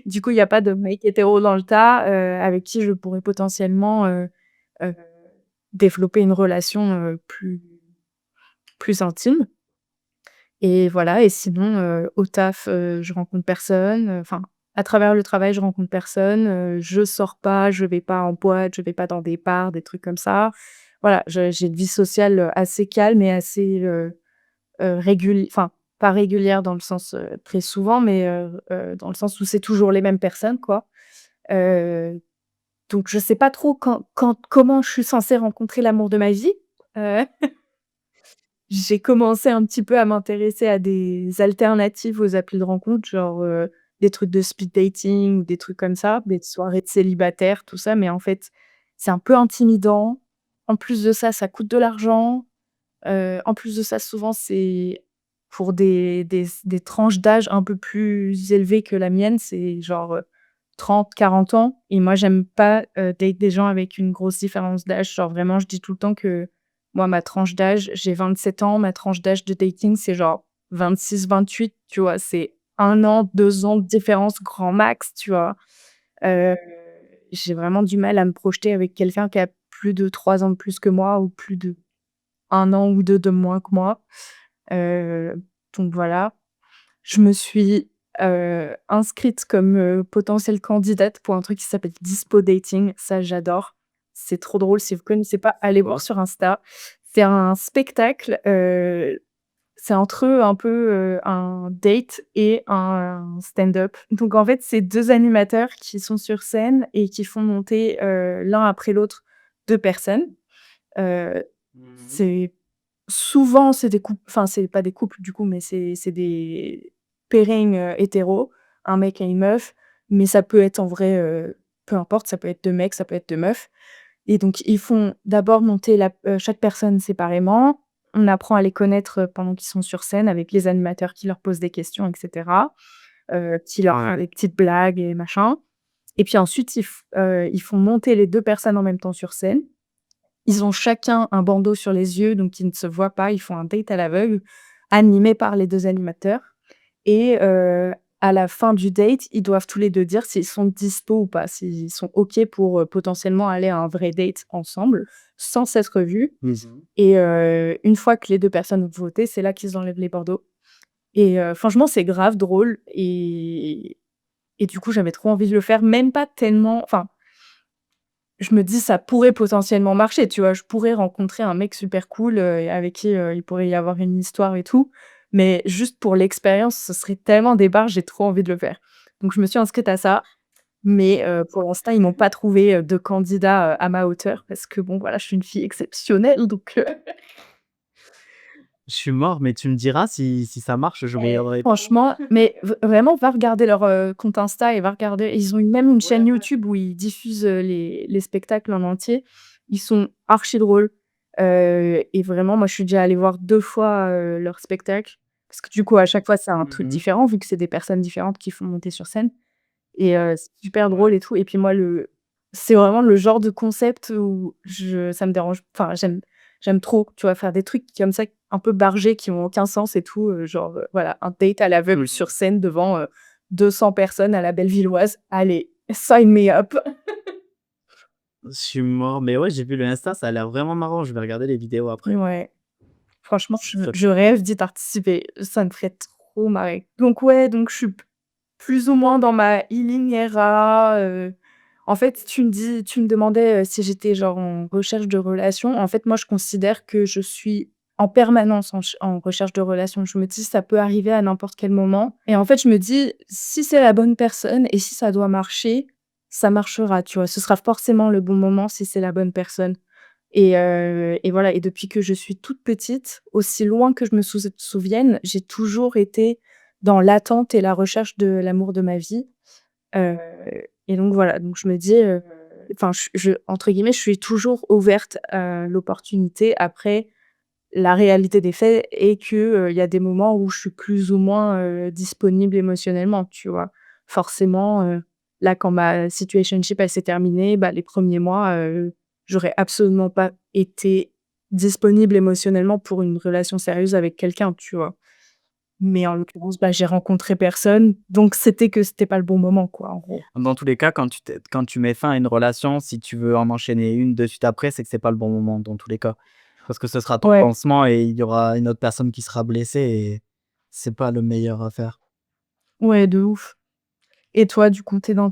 Du coup, il y a pas de mec hétéro dans le tas, avec qui je pourrais potentiellement, heu, développer une relation, plus intime et voilà et sinon, au taf, je rencontre personne, enfin, à travers le travail, je rencontre personne, je sors pas, je vais pas en boîte, je vais pas dans des bars, des trucs comme ça. Voilà, je j'ai une vie sociale, assez calme et assez, enfin, pas régulière dans le sens, très souvent, mais dans le sens où c'est toujours les mêmes personnes, quoi. Heu, donc je sais pas trop comment je suis censée rencontrer l'amour de ma vie. Heu J'ai commencé un petit peu à m'intéresser à des alternatives aux applis de rencontre, genre, des trucs de speed dating ou des trucs comme ça, des soirées de célibataires, tout ça, mais en fait, c'est un peu intimidant. En plus de ça, ça coûte de l'argent. En plus de ça, souvent, c'est pour des tranches d'âge un peu plus élevées que la mienne. C'est genre, 30-40 ans et moi, j'aime pas, date des gens avec une grosse différence d'âge. Genre vraiment, je dis tout le temps que moi, ma tranche d'âge j'ai 27 ans, ma tranche d'âge de dating, c'est genre 26-28, tu vois? C'est 1 an, 2 ans de différence grand max, tu vois? Heu, j'ai vraiment du mal à me projeter avec quelqu'un qui a plus de 3 ans de plus que moi ou plus de 1 an ou 2 de moins que moi. Heu, donc voilà. Je me suis, inscrite comme, potentielle candidate pour un truc qui s'appelle Dispo Dating. Ça, j'adore. C'est trop drôle. Si vous connaissez pas, allez voir sur Insta. C'est un spectacle, c'est entre un peu, un date et un stand-up. Donc en fait, c'est 2 animateurs qui sont sur scène et qui font monter, l'un après l'autre 2 personnes. Heu, Mmh. c'est souvent, c'est des couples enfin, c'est pas des couples du coup, mais c'est des pairings, hétéros, un mec et une meuf, mais ça peut être en vrai, peu importe, ça peut être 2 mecs, ça peut être 2 meufs et donc ils font d'abord monter chaque personne séparément. On apprend à les connaître, pendant qu'ils sont sur scène avec les animateurs qui leur posent des questions et cetera, qui leur des petites blagues et machin et puis ensuite ils font monter les 2 personnes en même temps sur scène. Ils ont chacun un bandeau sur les yeux, donc ils ne se voient pas. Ils font un date à l'aveugle, animé par les 2 animateurs et à la fin du date, ils doivent tous les 2 dire s'ils sont dispo ou pas, s'ils sont OK pour, potentiellement aller à un vrai date ensemble, sans s'être vus Mmh. et une fois que les 2 personnes ont voté, c'est là qu'ils enlèvent les bandeaux et franchement, c'est grave drôle et du coup, j'avais trop envie de le faire, même pas tellement enfin je me dis: «Ça pourrait potentiellement marcher», tu vois? Je pourrais rencontrer un mec super cool, avec qui, il pourrait y avoir une histoire et tout, mais juste pour l'expérience, ce serait tellement des barres, j'ai trop envie de le faire. Donc je me suis inscrite à ça, mais pour l'instant, ils m'ont pas trouvé, de candidat, à ma hauteur parce que bon, voilà, je suis une fille exceptionnelle donc Je suis mort, mais tu me diras si ça marche, je regarderai. franchement, mais vraiment, va regarder leur, compte Insta et va regarder ils ont même une chaîne YouTube où ils diffusent, les spectacles en entier. Ils sont archi drôles, et vraiment, moi, je suis déjà allée voir 2 fois, leur spectacle parce que du coup, à chaque fois, c'est un truc Mmh. différent vu que c'est des personnes différentes qui font monter sur scène et c'est super Ouais. drôle et tout et puis moi, c'est vraiment le genre de concept où ça me dérange enfin, j'aime trop, tu vois? Faire des trucs comme ça, un peu bargés, qui ont aucun sens et tout, genre, voilà, un date à l'aveugle sur scène devant, 200 personnes à la Bellevilloise. Allez, sign me up. Je suis mort, mais ouais, j'ai vu le Insta, ça a l'air vraiment marrant. Je vais regarder les vidéos après. Ouais, franchement, C'est je très je cool. rêve d'y participer. Ça me ferait trop marrer. Donc ouais, donc je suis plus ou moins dans ma healing era, en fait, tu me demandais, si j'étais genre en recherche de relation. En fait, moi, je considère que je suis en permanence en recherche de relation. Je me dis: «Ça peut arriver à n'importe quel moment» et en fait, je me dis: «Si c'est la bonne personne et si ça doit marcher, ça marchera», tu vois? Ce sera forcément le bon moment si c'est la bonne personne et voilà et depuis que je suis toute petite, aussi loin que je me souvienne, j'ai toujours été dans l'attente et la recherche de l'amour de ma vie. Heu et donc voilà, donc je me dis, enfin je entre guillemets, «je suis toujours ouverte à l'opportunité». Après, la réalité des faits est que, il y a des moments où je suis plus ou moins, disponible émotionnellement, tu vois? Forcément, là, quand ma situationship, elle s'est terminée, bah, les premiers mois, j'aurais absolument pas été disponible émotionnellement pour une relation sérieuse avec quelqu'un, tu vois? Mais en l'occurrence, bah, j'ai rencontré personne, donc c'était pas le bon moment, quoi, en gros. Dans tous les cas, quand tu mets fin à une relation, si tu veux en enchaîner une de suite après, c'est que c'est pas le bon moment dans tous les cas. Parce que ce sera ton Ouais, pansement et il y aura une autre personne qui sera blessée et c'est pas le meilleur à faire. ouais, de ouf. Et toi, du coup, tu dans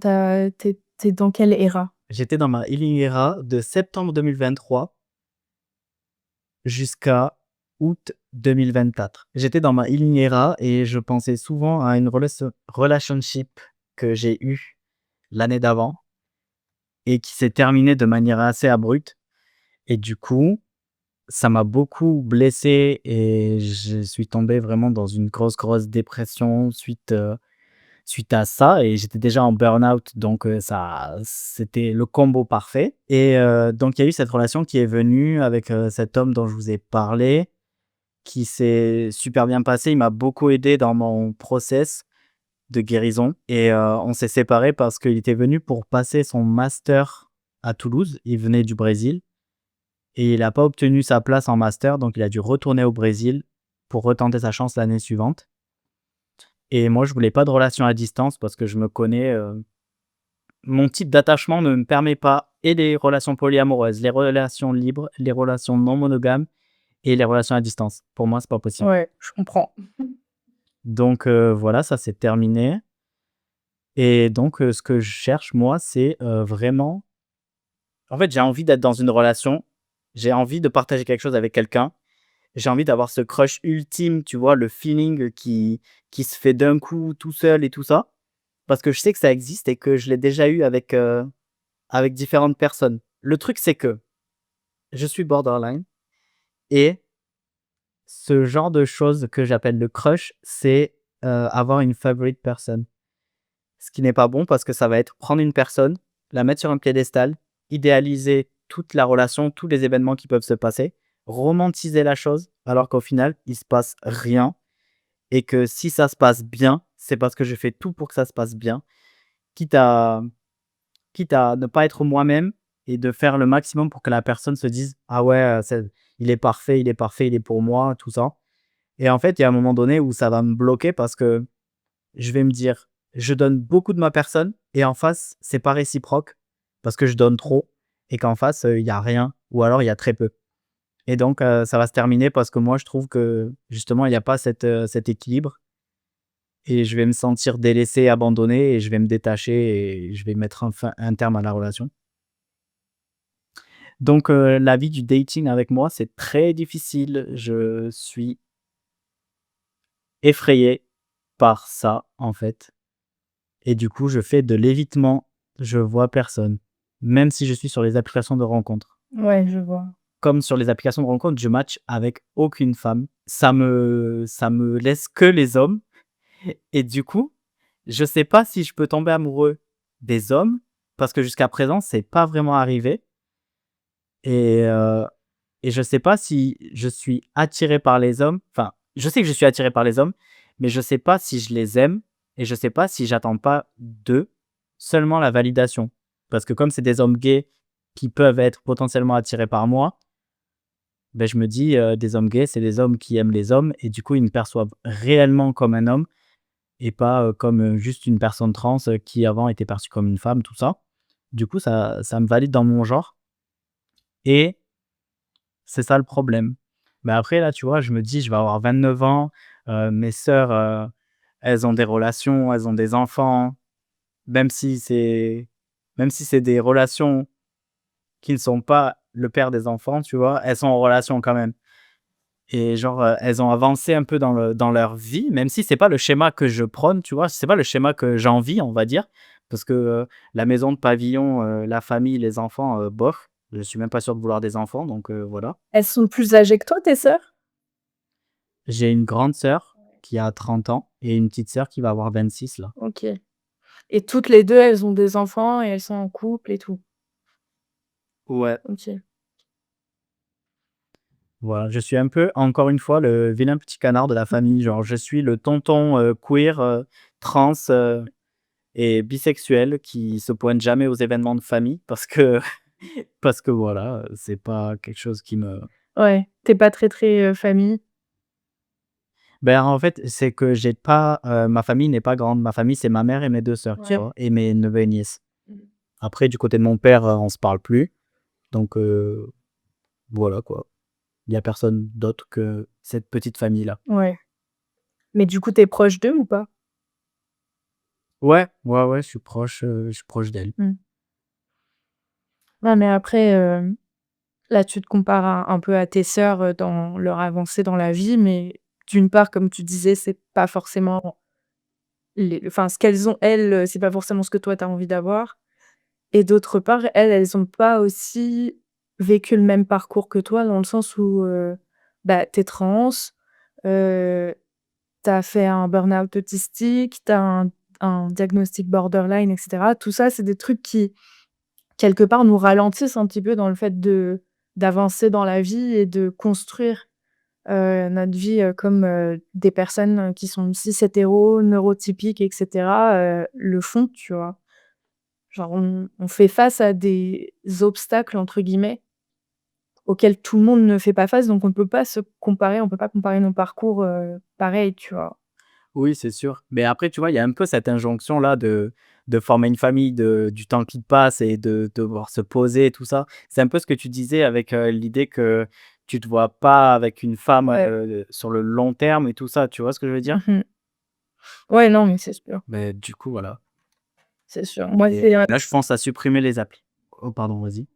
quelle era? J'étais dans ma healing era de septembre 2023 jusqu'à août 2024. J'étais dans ma healing era et je pensais souvent à une relationship que j'ai eue l'année d'avant et qui s'est terminée de manière assez abrupte et du coup, ça m'a beaucoup blessé et je suis tombé vraiment dans une grosse dépression suite à ça et j'étais déjà en burn-out donc ça c'était le combo parfait et donc il y a eu cette relation qui est venue avec, cet homme dont je vous ai parlé, qui s'est super bien passé. Il m'a beaucoup aidé dans mon process de guérison et on s'est séparés parce qu'il était venu pour passer son master à Toulouse. Il venait du Brésil et il a pas obtenu sa place en master, donc il a dû retourner au Brésil pour retenter sa chance l'année suivante et moi, je voulais pas de relation à distance parce que je me connais, mon type d'attachement ne me permet pas et les relations polyamoureuses, les relations libres, les relations non monogames et les relations à distance. Pour moi, c'est pas possible. Ouais, je comprends. Donc voilà, ça c'est terminé et donc ce que je cherche moi, c'est, vraiment en fait, j'ai envie d'être dans une relation, j'ai envie de partager quelque chose avec quelqu'un, j'ai envie d'avoir ce crush ultime, tu vois? Le feeling qui se fait d'un coup, tout seul et tout ça. Parce que je sais que ça existe et que je l'ai déjà eu avec différentes personnes. Le truc, c'est que je suis borderline et ce genre de choses que j'appelle le crush, c'est, avoir une favorite person. Ce qui n'est pas bon parce que ça va être prendre une personne, la mettre sur un piédestal, idéaliser toute la relation, tous les événements qui peuvent se passer, romantiser la chose, alors qu'au final, il se passe rien et que si ça se passe bien, c'est parce que je fais tout pour que ça se passe bien, quitte à quitte à ne pas être moi-même et de faire le maximum pour que la personne se dise: «Ah ouais, il est parfait, il est pour moi», tout ça et en fait, il y a un moment donné où ça va me bloquer parce que je vais me dire: «Je donne beaucoup de ma personne et en face, c'est pas réciproque parce que je donne trop et qu'en face, il y a rien ou alors il y a très peu» et donc ça va se terminer parce que moi, je trouve que justement, il y a pas cet équilibre et je vais me sentir délaissé, abandonné et je vais me détacher et je vais mettre un terme à la relation. Donc la vie du dating avec moi, c'est très difficile. Je suis effrayé par ça, en fait et du coup, je fais de l'évitement. Je vois personne, même si je suis sur les applications de rencontres. Ouais, je vois. Comme sur les applications de rencontres, je match avec aucune femme. Ça me laisse que les hommes et du coup, je sais pas si je peux tomber amoureux des hommes parce que jusqu'à présent, c'est pas vraiment arrivé et je sais pas si je suis attiré par les hommes. Enfin, je sais que je suis attiré par les hommes, mais je sais pas si je les aime et je sais pas si j'attends pas d'eux seulement la validation. Parce que comme c'est des hommes gays qui peuvent être potentiellement attirés par moi, ben je me dis, des hommes gays, c'est des hommes qui aiment les hommes et du coup, ils me perçoivent réellement comme un homme et pas, comme, juste une personne trans, qui avant était perçue comme une femme, tout ça. Du coup, ça me valide dans mon genre et c'est ça le problème. Mais après là, tu vois, je me dis: «Je vais avoir 29 ans, mes sœurs, elles ont des relations, elles ont des enfants». Même si c'est même si c'est des relations qui ne sont pas le père des enfants, tu vois? Elles sont en relation quand même et genre, elles ont avancé un peu dans leur vie, même si c'est pas le schéma que je prône, tu vois? C'est pas le schéma que j'envie, on va dire, parce que, la maison de pavillon, la famille, les enfants, bof, je suis même pas sûr de vouloir des enfants donc voilà. Elles sont plus âgées que toi, tes sœurs? J'ai une grande sœur qui a 30 ans et une petite sœur qui va avoir 26 là. OK. Et toutes les 2, elles ont des enfants et elles sont en couple et tout? Ouais. OK. Voilà, je suis un peu, encore une fois, le vilain petit canard de la famille. Genre, je suis le tonton, queer, trans, et bisexuel qui se pointe jamais aux événements de famille parce que parce que voilà, c'est pas quelque chose qui me Ouais, tu es pas très, famille? ben, en fait, c'est que j'ai pas, ma famille n'est pas grande. Ma famille, c'est ma mère et mes 2 sœurs, tu Ouais. vois? Et mes neveux et nièces. Mmh. Après, du côté de mon père, on se parle plus donc voilà, quoi. Il y a personne d'autre que cette petite famille-là. Ouais. Mais du coup, tu es proche d'eux ou pas? Ouais, ouais, ouais, je suis proche d'elle. Mmh. Ouais, mais après, là, tu te compares un peu à tes sœurs, dans leur avancée dans la vie, mais d'une part, comme tu disais, c'est pas forcément ce qu'elles ont elles, c'est pas forcément ce que toi tu as envie d'avoir et d'autre part, elles ont pas aussi vécu le même parcours que toi dans le sens où, bah, tu es trans, heu, tu as fait un burn-out autistique, tu as un diagnostic borderline et cetera. Tout ça, c'est des trucs qui, quelque part, nous ralentissent un petit peu dans le fait d'avancer dans la vie et de construire notre vie, comme, des personnes, qui sont cis hétéros, neurotypiques et cetera, le font, tu vois? Genre on fait face à des «obstacles» entre guillemets, auxquels tout le monde ne fait pas face, donc on ne peut pas se comparer, on peut pas comparer nos parcours, pareil, tu vois? Oui, c'est sûr. Mais après, tu vois, il y a un peu cette injonction-là de former une famille, du temps qui passe et de devoir se poser et tout ça. C'est un peu ce que tu disais avec, l'idée que tu te vois pas avec une femme, Ouais. sur le long terme et tout ça, tu vois ce que je veux dire? Mmh. Ouais, non, mais c'est sûr, Mais du coup, voilà c'est sûr. Moi, et c'est, là, je pense à supprimer les applis. Oh pardon, vas-y.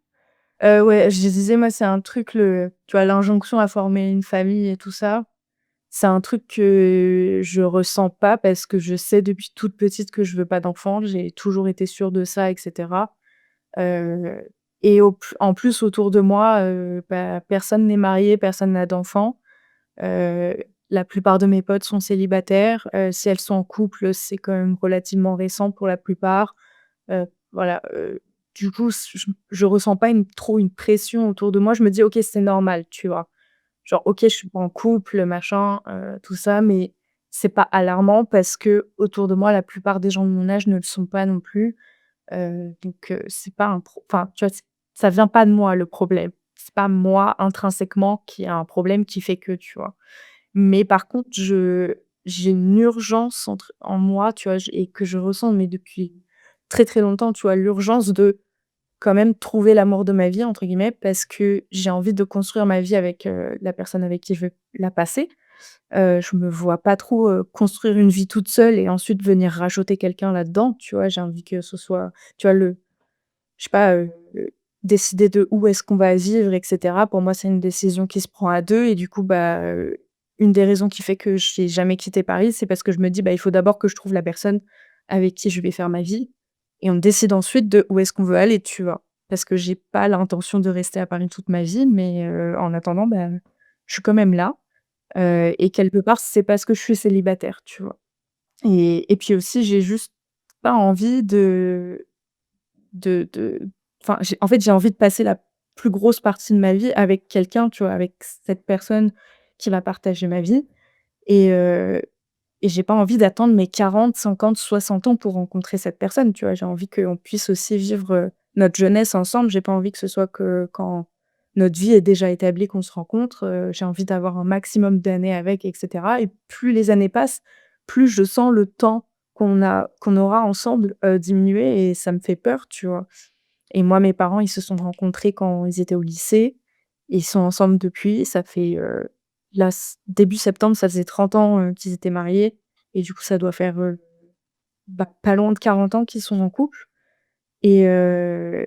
ouais, je disais, moi, c'est un truc, tu vois, l'injonction à former une famille et tout ça. C'est un truc que je ressens pas parce que je sais depuis toute petite que je veux pas d'enfant. J'ai toujours été sûre de ça et cetera, heu et en plus autour de moi, bah, personne n'est marié, personne n'a d'enfant. Heu, la plupart de mes potes sont célibataires. Si elles sont en couple, c'est quand même relativement récent pour la plupart. Voilà, du coup, je ressens pas une pression autour de moi. Je me dis: «OK, c'est normal», tu vois? Genre, OK, je suis pas en couple, machin, tout ça, mais c'est pas alarmant parce que autour de moi, la plupart des gens de mon âge ne le sont pas non plus. Donc c'est pas un enfin, tu vois, ça vient pas de moi le problème. C'est pas moi intrinsèquement qui a un problème qui fait que, tu vois? Mais par contre, j'ai une urgence en moi, tu vois? Et que je ressens, mais depuis très, très longtemps, tu vois? L'urgence de quand même «trouver l'amour de ma vie» entre guillemets, parce que j'ai envie de construire ma vie avec, la personne avec qui je vais la passer. Je me vois pas trop, construire une vie toute seule et ensuite venir rajouter quelqu'un là-dedans, tu vois? J'ai envie que ce soit, tu vois, je sais pas, décider de où est-ce qu'on va vivre et cetera. Pour moi, c'est une décision qui se prend à 2 et du coup, bah, une des raisons qui fait que j'ai jamais quitté Paris, c'est parce que je me dis: «Bah, il faut d'abord que je trouve la personne avec qui je vais faire ma vie et on décide ensuite de où est-ce qu'on veut aller», tu vois? Parce que j'ai pas l'intention de rester à Paris toute ma vie, mais en attendant, bah, je suis quand même là, et quelque part, c'est parce que je suis célibataire, tu vois? Et puis aussi, j'ai juste pas envie de enfin, j'ai envie de passer la plus grosse partie de ma vie avec quelqu'un, tu vois? Avec cette personne qui va partager ma vie et heu et j'ai pas envie d'attendre mes 40, 50, 60 ans pour rencontrer cette personne, tu vois? J'ai envie qu'on puisse aussi vivre, notre jeunesse ensemble. J'ai pas envie que ce soit que quand notre vie est déjà établie qu'on se rencontre, j'ai envie d'avoir un maximum d'années avec et cetera et plus les années passent, plus je sens le temps qu'on aura ensemble, diminuer et ça me fait peur, tu vois? et moi, mes parents, ils se sont rencontrés quand ils étaient au lycée. Ils sont ensemble depuis. Ça fait, là, début septembre, ça faisait 30 ans, qu'ils étaient mariés et du coup, ça doit faire, pas loin de 40 ans qu'ils sont en couple et heu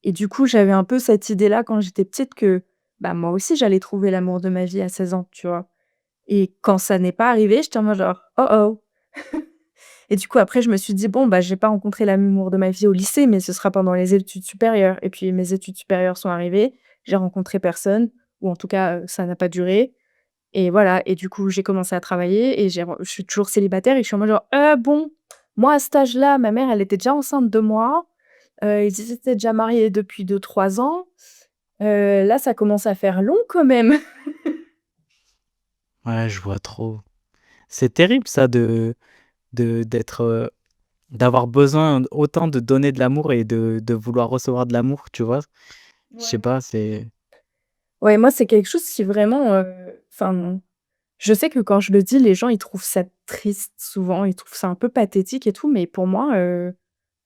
et du coup, j'avais un peu cette idée-là quand j'étais petite que, bah, moi aussi, j'allais trouver l'amour de ma vie à 16 ans, tu vois? Et quand ça n'est pas arrivé, j'étais en mode genre: «Oh oh». Et du coup, après, je me suis dit: «Bon, bah, j'ai pas rencontré l'amour de ma vie au lycée, mais ce sera pendant les études supérieures» et puis mes études supérieures sont arrivées, j'ai rencontré personne ou en tout cas, ça n'a pas duré et voilà et du coup, j'ai commencé à travailler et je suis toujours célibataire et je suis en mode genre: bon, moi, à cet âge-là, ma mère, elle était déjà enceinte de moi, ils étaient déjà mariés depuis 2 3 ans, là, ça commence à faire long quand même». Ouais, je vois trop. C'est terrible ça d'être, d'avoir besoin autant de donner de l'amour et de vouloir recevoir de l'amour, tu vois? Je sais Ouais. pas, c'est Ouais, moi, c'est quelque chose qui vraiment, enfin, je sais que quand je le dis, les gens, ils trouvent ça triste souvent, ils trouvent ça un peu pathétique et tout, mais pour moi,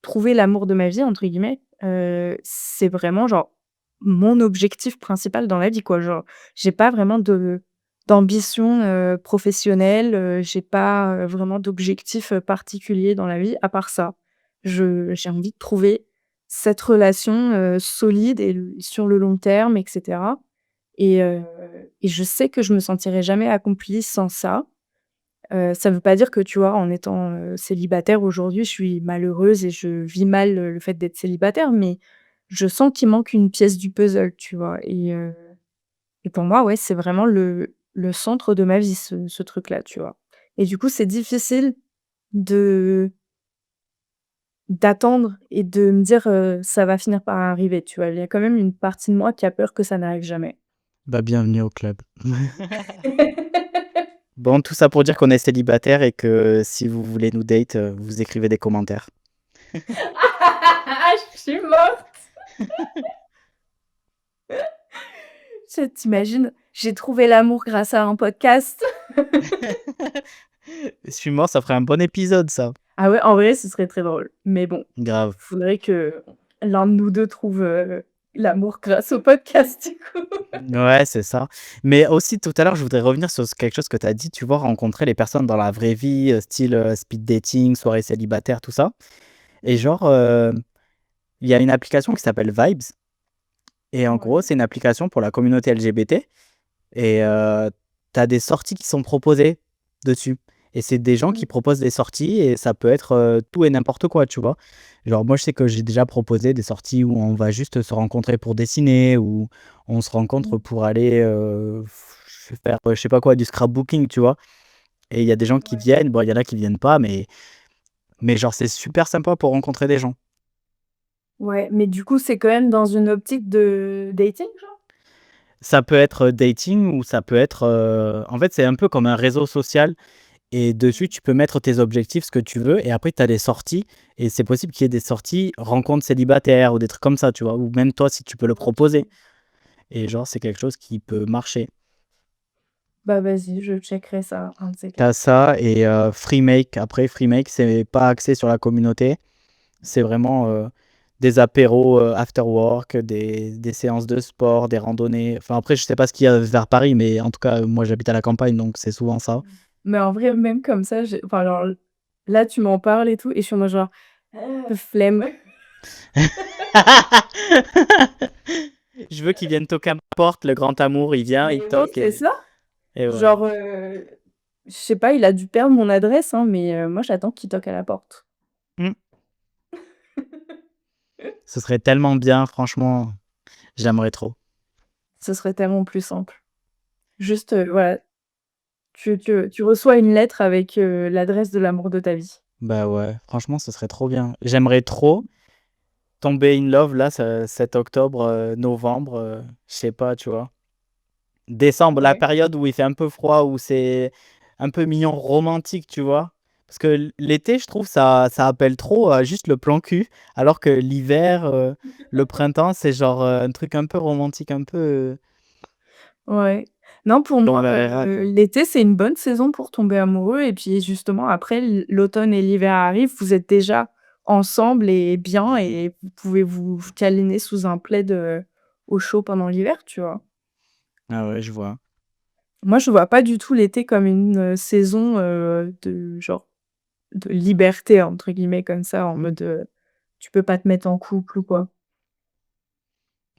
«trouver l'amour de ma vie» entre guillemets, c'est vraiment genre mon objectif principal dans la vie, quoi. Genre, j'ai pas vraiment d'ambition, professionnelle, j'ai pas, vraiment d'objectif, particulier dans la vie à part ça. J'ai envie de trouver cette relation, solide et sur le long terme et cetera et heu et je sais que je me sentirai jamais accomplie sans ça. Ça veut pas dire que, tu vois, en étant, célibataire aujourd'hui, je suis malheureuse et je vis mal, le fait d'être célibataire, mais je sens qu'il manque une pièce du puzzle, tu vois? Et pour moi, ouais, c'est vraiment le centre de ma vie, ce truc-là, tu vois? Et du coup, c'est difficile de d'attendre et de me dire, «Ça va finir par arriver», tu vois? Il y a quand même une partie de moi qui a peur que ça n'arrive jamais. bah, bienvenue au club. Bon, tout ça pour dire qu'on est célibataire et que si vous voulez nous date, vous écrivez des commentaires. Je suis morte! Tu j'ai trouvé l'amour grâce à un podcast. Je suis mort, ça ferait un bon épisode ça. Ah ouais, en vrai, ce serait très drôle. Mais bon, Grave. faudrait que l'un de nous 2 trouve, l'amour grâce au podcast, du coup. Ouais, c'est ça. Mais aussi tout à l'heure, je voudrais revenir sur quelque chose que tu as dit, tu vois, rencontrer les personnes dans la vraie vie, style, speed dating, soirée célibataire, tout ça. Et genre, il y a une application qui s'appelle Vibes et en gros, Ouais. c'est une application pour la communauté LGBT et tu as des sorties qui sont proposées dessus et c'est des gens qui Mmh. proposent des sorties et ça peut être, tout et n'importe quoi, tu vois? Genre moi, je sais que j'ai déjà proposé des sorties où on va juste se rencontrer pour dessiner, ou on se rencontre Mmh. pour aller, faire, je sais pas quoi, du scrapbooking, tu vois? Et il y a des gens qui Ouais. viennent, bon, il y en a qui viennent pas, mais genre c'est super sympa pour rencontrer des gens. Ouais, mais du coup, c'est quand même dans une optique de dating, genre? Ça peut être dating ou ça peut être, en fait, c'est un peu comme un réseau social et dessus, Mmh. tu peux mettre tes objectifs, ce que tu veux et après tu as des sorties et c'est possible qu'il y ait des sorties rencontres célibataires ou des trucs comme ça, tu vois? Ou même toi, si tu peux le proposer OK. et genre, c'est quelque chose qui peut marcher. Bah, vas-y, je checkerai ça, un de ces Tu as 4. ça et Freemake. Après Freemake, c'est pas axé sur la communauté, c'est vraiment, des apéros, after work, des séances de sport, des randonnées. Enfin, après, je sais pas ce qu'il y a vers Paris, mais en tout cas, moi, j'habite à la campagne, donc c'est souvent ça. Mais en vrai, même comme ça, j'ai enfin, genre, là, tu m'en parles et tout et je suis en mode genre: «Flemme». Je veux qu'il vienne toquer à ma porte, le grand amour, il vient, il Mais oui, toque c'est ça. et voilà. Genre, je sais pas, il a dû perdre mon adresse, hein, mais moi, j'attends qu'il toque à la porte. Mmh. Ce serait tellement bien, franchement, j'aimerais trop. Ce serait tellement plus simple. Juste, voilà, tu reçois une lettre avec, l'adresse de l'amour de ta vie. Bah, ouais, franchement, ce serait trop bien. J'aimerais trop tomber in love là, cet octobre, novembre, je sais pas, tu vois? Décembre, la Ouais. période où il fait un peu froid, où c'est un peu mignon, romantique, tu vois? Parce que l'été, je trouve ça appelle trop à juste le plan cul, alors que l'hiver, le printemps, c'est genre, un truc un peu romantique, un peu, Ouais. Non, pour moi, quoi. l'été, c'est une bonne saison pour tomber amoureux et puis justement après l'automne et l'hiver arrivent, vous êtes déjà ensemble et bien et vous pouvez vous câliner sous un plaid, au chaud pendant l'hiver, tu vois? Ah ouais, je vois. Moi, je vois pas du tout l'été comme une, saison, de genre de «liberté» entre guillemets comme ça en mode, tu peux pas te mettre en couple ou quoi.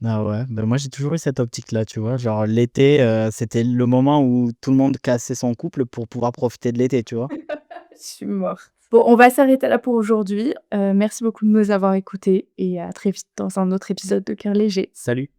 Ah ouais, bah, moi j'ai toujours eu cette optique-là, tu vois? Genre l'été, c'était le moment où tout le monde cassait son couple pour pouvoir profiter de l'été, tu vois? Je suis morte. Bon, on va s'arrêter là pour aujourd'hui. Merci beaucoup de nous avoir écoutés et à très vite dans un autre épisode de Cœur léger. Salut.